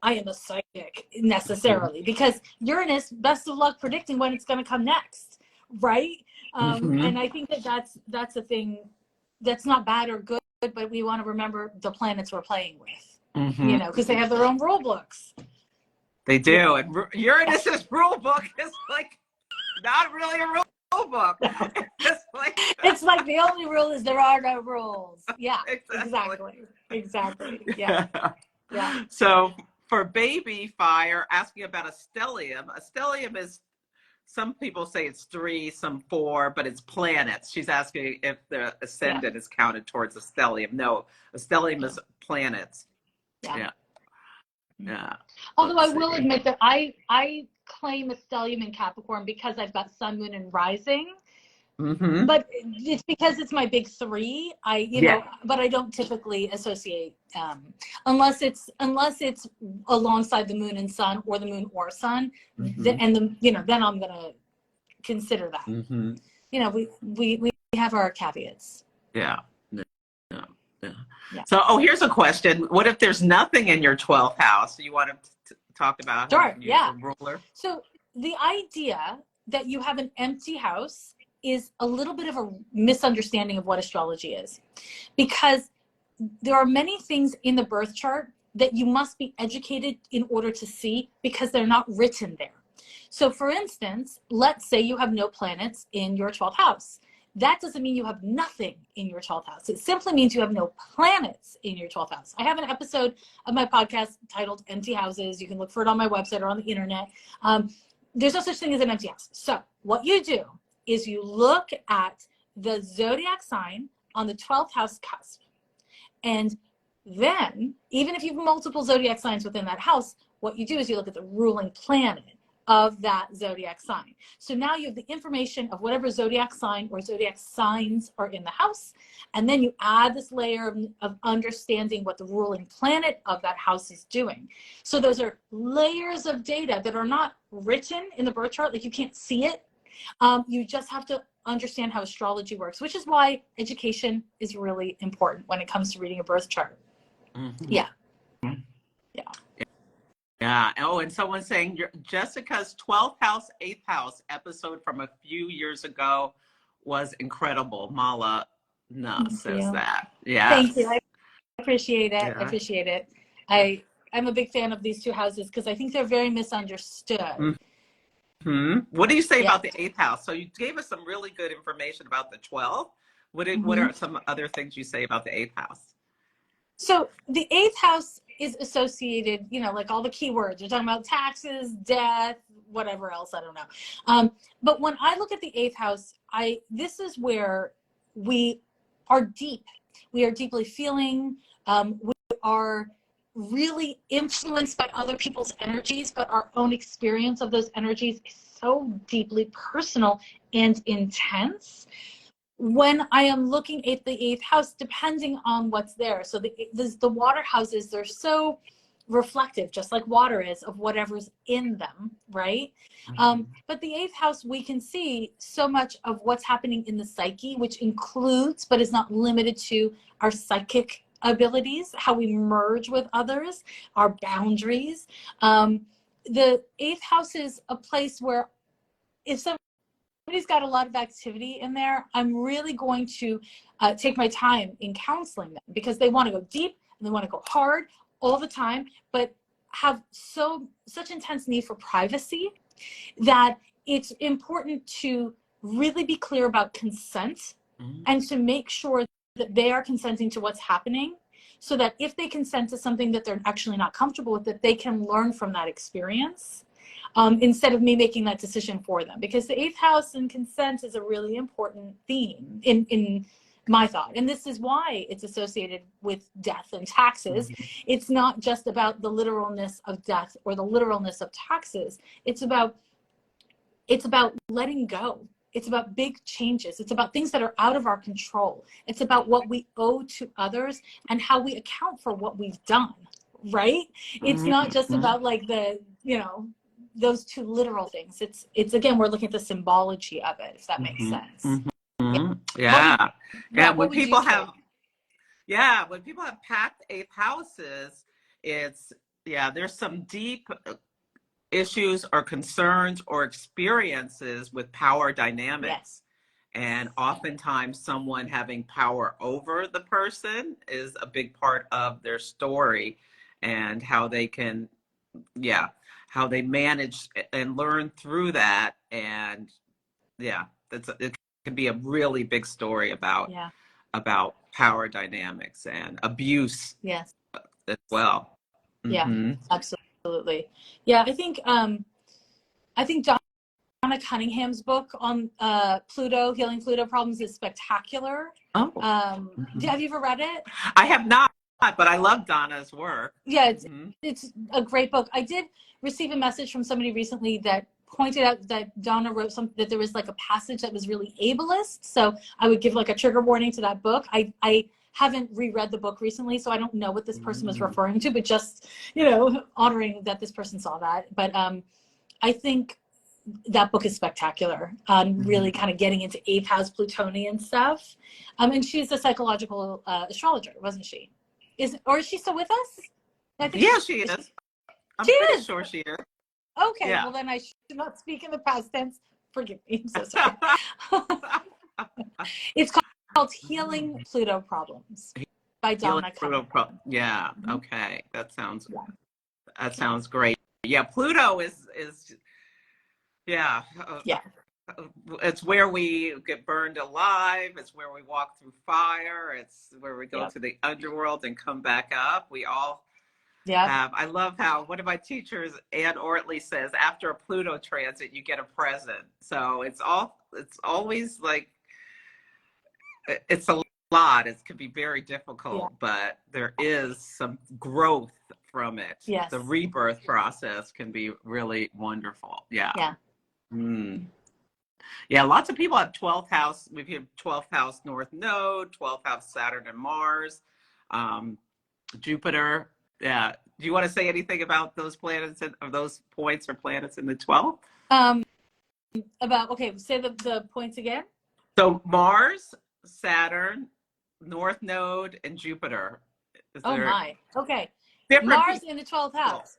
I am a psychic necessarily, because Uranus, best of luck predicting when it's going to come next, right? And I think that's a thing that's not bad or good, but we want to remember the planets we're playing with, because they have their own rule books. They do, and Uranus's rule book is like not really a rule book. It's like the only rule is there are no rules. Yeah, exactly. Yeah. So for baby fire, asking about a stellium. A stellium is, some people say it's 3, some 4, but it's planets. She's asking if the ascendant is counted towards a stellium. No, a stellium is planets. Yeah. Although I will admit that I claim a stellium in Capricorn because I've got sun, moon, and rising. But it's because it's my big 3. But I don't typically associate unless it's alongside the moon and sun, or the moon or sun, then I'm gonna consider that. We have our caveats. Yeah. So, here's a question. What if there's nothing in your 12th house? You want to talk about? Sure. Ruler. So the idea that you have an empty house is a little bit of a misunderstanding of what astrology is, because there are many things in the birth chart that you must be educated in order to see, because they're not written there. So for instance, let's say you have no planets in your 12th house. That doesn't mean you have nothing in your 12th house. It simply means you have no planets in your 12th house. I have an episode of my podcast titled Empty Houses. You can look for it on my website or on the internet. There's no such thing as an empty house. So what you do is you look at the zodiac sign on the 12th house cusp. And then, even if you have multiple zodiac signs within that house, what you do is you look at the ruling planet of that zodiac sign. So now you have the information of whatever zodiac sign or zodiac signs are in the house. And then you add this layer of understanding what the ruling planet of that house is doing. So those are layers of data that are not written in the birth chart. Like, you can't see it. You just have to understand how astrology works, which is why education is really important when it comes to reading a birth chart. Yeah. Oh, and someone's saying Jessica's 12th house, 8th house episode from a few years ago was incredible. Mala says that. Yeah. Thank you. I appreciate it. I appreciate it. I'm a big fan of these 2 houses because I think they're very misunderstood. What do you say about the 8th house? So you gave us some really good information about the 12th. What are some other things you say about the 8th house? So the 8th house is associated, you know, like all the keywords. You're talking about taxes, death, whatever else, I don't know. But when I look at the 8th house, this is where we are deep. We are deeply feeling. We are really influenced by other people's energies, but our own experience of those energies is so deeply personal and intense. When I am looking at the 8th house, depending on what's there. So the water houses, they're so reflective, just like water is, of whatever's in them, right? But the 8th house, we can see so much of what's happening in the psyche, which includes, but is not limited to, our psychic abilities, how we merge with others, our boundaries. The 8th house is a place where if somebody's got a lot of activity in there, I'm really going to take my time in counseling them, because they want to go deep and they want to go hard all the time, but have such intense need for privacy that it's important to really be clear about consent and to make sure that they are consenting to what's happening, so that if they consent to something that they're actually not comfortable with, that they can learn from that experience. Instead of me making that decision for them, because the 8th house and consent is a really important theme in my thought. And this is why it's associated with death and taxes. It's not just about the literalness of death or the literalness of taxes. It's about letting go. It's about big changes. It's about things that are out of our control. It's about what we owe to others and how we account for what we've done, right? It's not just about like the, you know, those two literal things. It's again, we're looking at the symbology of it, if that makes sense. Yeah. When people have packed 8th houses, there's some deep issues or concerns or experiences with power dynamics. Yes. And oftentimes someone having power over the person is a big part of their story, and how they can, how they manage and learn through that. And it can be a really big story about power dynamics and abuse as well. Absolutely. I think Donna Cunningham's book on Pluto, healing Pluto problems, is spectacular. Have you ever read it? I have not, but I love Donna's work. It's a great book. I did receive a message from somebody recently that pointed out that Donna wrote something, that there was like a passage that was really ableist. So I would give like a trigger warning to that book. I haven't reread the book recently, so I don't know what this person was referring to, but just, you know, honoring that this person saw that. But I think that book is spectacular. Really kind of getting into 8th house Plutonian stuff. And she's a psychological astrologer, wasn't she? Is she still with us? I think she is. I'm pretty sure she is. Okay, well then I should not speak in the past tense. Forgive me, I'm so sorry. It's called Healing Pluto Problems by Donna Cunningham. Okay, that sounds great. Pluto is it's where we get burned alive. It's where we walk through fire. It's where we go to the underworld and come back up. We all I love how one of my teachers, Ann Ortley, says after a Pluto transit you get a present. So it's always like, it's a lot. It can be very difficult, but there is some growth from it. The rebirth process can be really wonderful. Lots of people have 12th house. We've had 12th house North Node, 12th house Saturn and Mars, Jupiter. Do you want to say anything about those planets or those points or planets in the 12th? Say the points again. So Mars, Saturn, North Node, and Jupiter. Okay. Mars in the 12th house.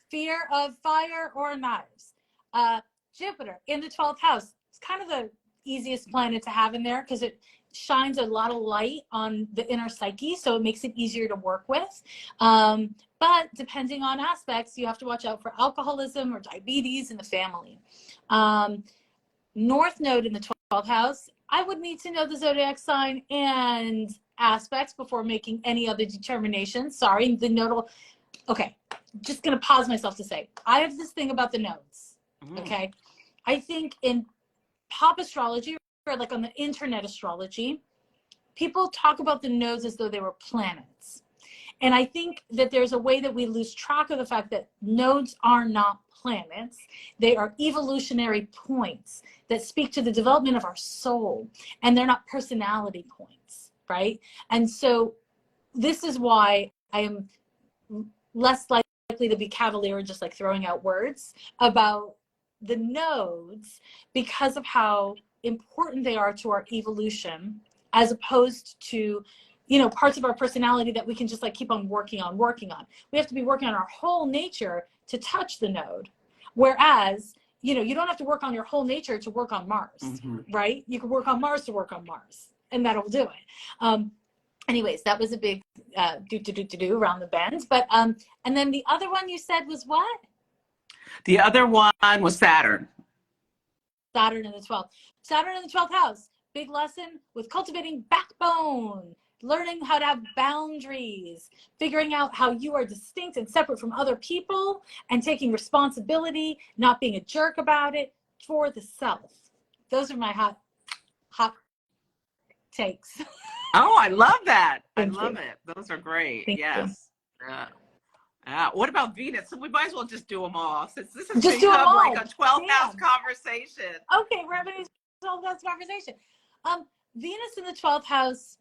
Fear of fire or knives. Jupiter in the 12th house. It's kind of the easiest planet to have in there because it shines a lot of light on the inner psyche, so it makes it easier to work with. But depending on aspects, you have to watch out for alcoholism or diabetes in the family. North Node in the 12th house I would need to know the zodiac sign and aspects before making any other determination. Sorry, the nodal. Okay, just going to pause myself to say, I have this thing about the nodes. Okay. I think in pop astrology, or like on the internet astrology, people talk about the nodes as though they were planets. And I think that there's a way that we lose track of the fact that nodes are not planets. They are evolutionary points that speak to the development of our soul, and they're not personality points, right? And so this is why I am less likely to be cavalier, just like throwing out words about the nodes, because of how important they are to our evolution, as opposed to, you know, parts of our personality that we can just like keep on working on. We have to be working on our whole nature to touch the node. Whereas, you know, you don't have to work on your whole nature to work on Mars, right? You can work on Mars to work on Mars, and that'll do it. Anyways, that was a big do around the bend. But and then the other one you said was what? The other one was Saturn. Saturn in the 12th. Saturn in the 12th house. Big lesson with cultivating backbone, learning how to have boundaries, figuring out how you are distinct and separate from other people, and taking responsibility, not being a jerk about it, for the self. Those are my hot takes. Oh, I love that. Thank I love you. it. Those are great. Thank Yes. What about Venus? So we might as well just do them all, since this has Just do them become all. like a 12th house Damn. conversation. Okay, we're having a 12th house conversation. Venus in the 12th house,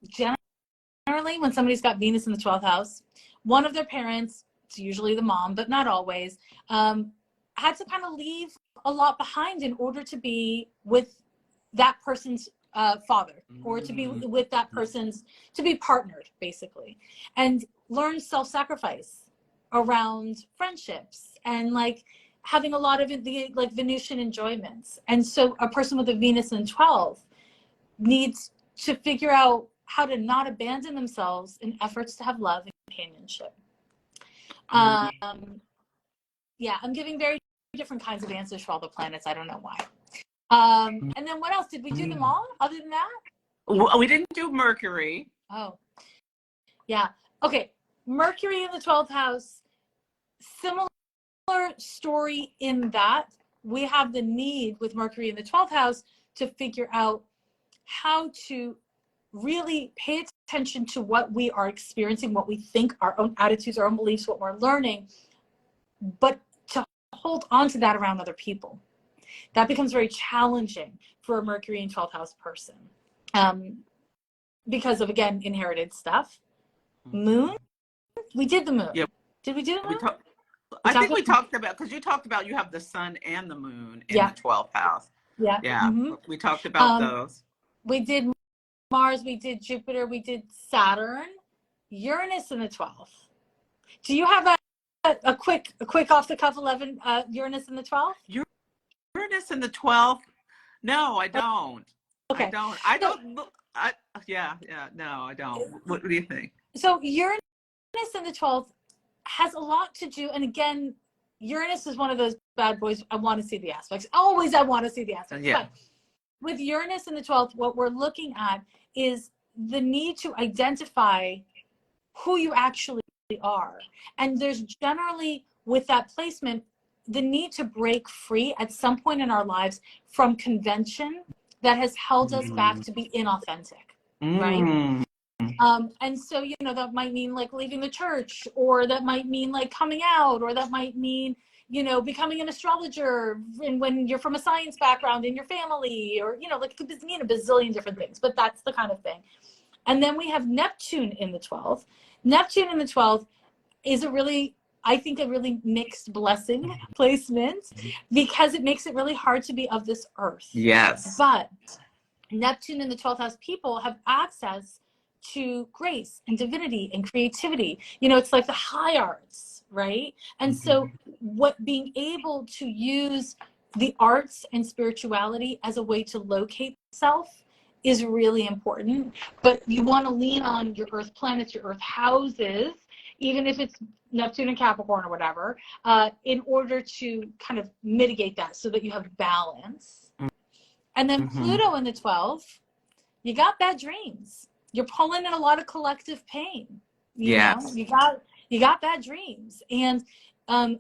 generally when somebody's got Venus in the 12th house, one of their parents, it's usually the mom, but not always, had to kind of leave a lot behind in order to be with that person's father, or to be with that person's, to be partnered, basically, and learn self-sacrifice around friendships and like having a lot of the like Venusian enjoyments. And so a person with a Venus in 12 needs to figure out how to not abandon themselves in efforts to have love and companionship. Yeah, I'm giving very different kinds of answers for all the planets. I don't know why. And then what else? Did we do them all other than that? We didn't do Mercury. Oh, yeah. Okay. Mercury in the 12th house, similar story in that we have the need with Mercury in the 12th house to figure out how to really pay attention to what we are experiencing, what we think, our own attitudes, our own beliefs, what we're learning, but to hold on to that around other people. That becomes very challenging for a Mercury in 12th house person, because of, again, inherited stuff. Moon? We did the moon. Yeah. Did we do the moon? I think we talked about, because you talked about you have the sun and the moon in the 12th house. Yeah. Yeah. We talked about those. We did Mars, we did Jupiter, we did Saturn, Uranus in the 12th. Do you have a quick off the cuff 11 Uranus in the 12th? Uranus in the 12th? No, I don't. Okay. I don't. No, I don't. What do you think? So Uranus in the 12th has a lot to do, and again, Uranus is one of those bad boys. I want to see the aspects. Always I want to see the aspects. Yeah. But with Uranus in the 12th, what we're looking at is the need to identify who you actually are. And there's generally, with that placement, the need to break free at some point in our lives from convention that has held us back to be inauthentic, right? And so, you know, that might mean like leaving the church, or that might mean like coming out, or that might mean, you know, becoming an astrologer when you're from a science background in your family, or, you know, like it could mean a bazillion different things, but that's the kind of thing. And then we have Neptune in the 12th. Neptune in the 12th is I think a really mixed blessing placement, because it makes it really hard to be of this earth. Yes. But Neptune in the 12th house people have access to grace and divinity and creativity. You know, it's like the high arts, right? And so being able to use the arts and spirituality as a way to locate self is really important. But you want to lean on your earth planets, your earth houses, even if it's Neptune and Capricorn or whatever, in order to kind of mitigate that so that you have balance. And then Mm-hmm. Pluto in the 12th, you got bad dreams. You're pulling in a lot of collective pain. You know, you got bad dreams. And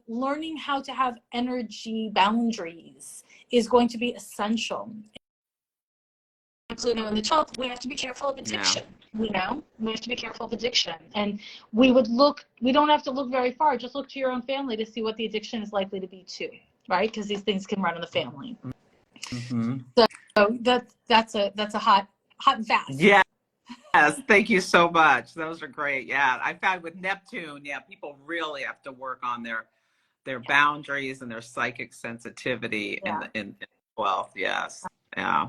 learning how to have energy boundaries is going to be essential. Pluto in the 12th, we have to be careful of addiction. You know, we have to be careful of addiction. And we don't have to look very far. Just look to your own family to see what the addiction is likely to be too, right? Because these things can run in the family. Mm-hmm. So that's a hot vast. Yes, thank you so much. Those are great. Yeah, I found with Neptune, people really have to work on their boundaries and their psychic sensitivity in 12th. Yes. Yeah.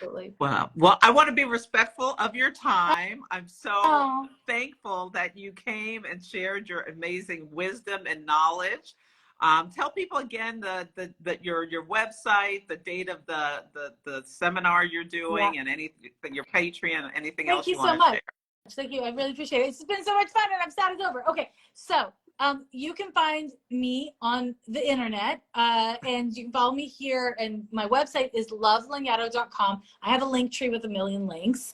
Absolutely. Well, I want to be respectful of your time. I'm so thankful that you came and shared your amazing wisdom and knowledge. Tell people again your website, the date of the seminar you're doing, and anything, your Patreon, anything else you want to share. Thank you. I really appreciate it. It's been so much fun, and I'm sad it's over. Okay, so you can find me on the internet, and you can follow me here. And my website is lovelanyadoo.com. I have a link tree with a million links.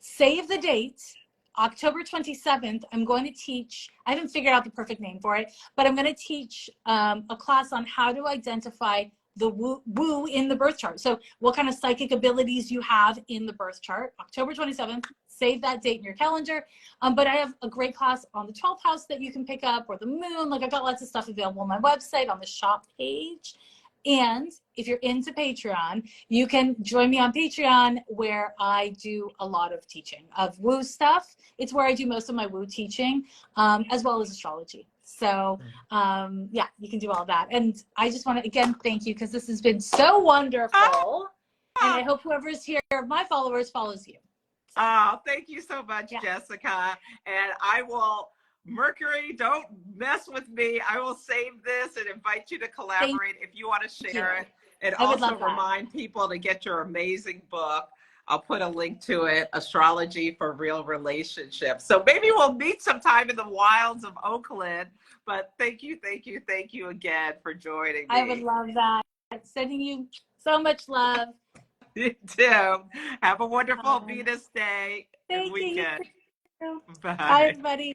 Save the date. October 27th, I'm going to teach, I haven't figured out the perfect name for it, but I'm going to teach a class on how to identify the woo in the birth chart. So what kind of psychic abilities you have in the birth chart. October 27th, save that date in your calendar. But I have a great class on the 12th house that you can pick up, or the moon. Like, I've got lots of stuff available on my website, on the shop page. And if you're into Patreon, you can join me on Patreon, where I do a lot of teaching of woo stuff. It's where I do most of my woo teaching, as well as astrology. So yeah, you can do all that. And I just want to, again, thank you, because this has been so wonderful. And I hope whoever's here, my followers, follows you. Oh, thank you so much, Jessica. And I will, Mercury, don't mess with me. I will save this and invite you to collaborate if you want to share it. And also remind people to get your amazing book. I'll put a link to it, Astrology for Real Relationships. So maybe we'll meet sometime in the wilds of Oakland. But thank you again for joining me. I would love that. Sending you so much love. You too. Have a wonderful Venus day and weekend. You. Bye. Bye, everybody.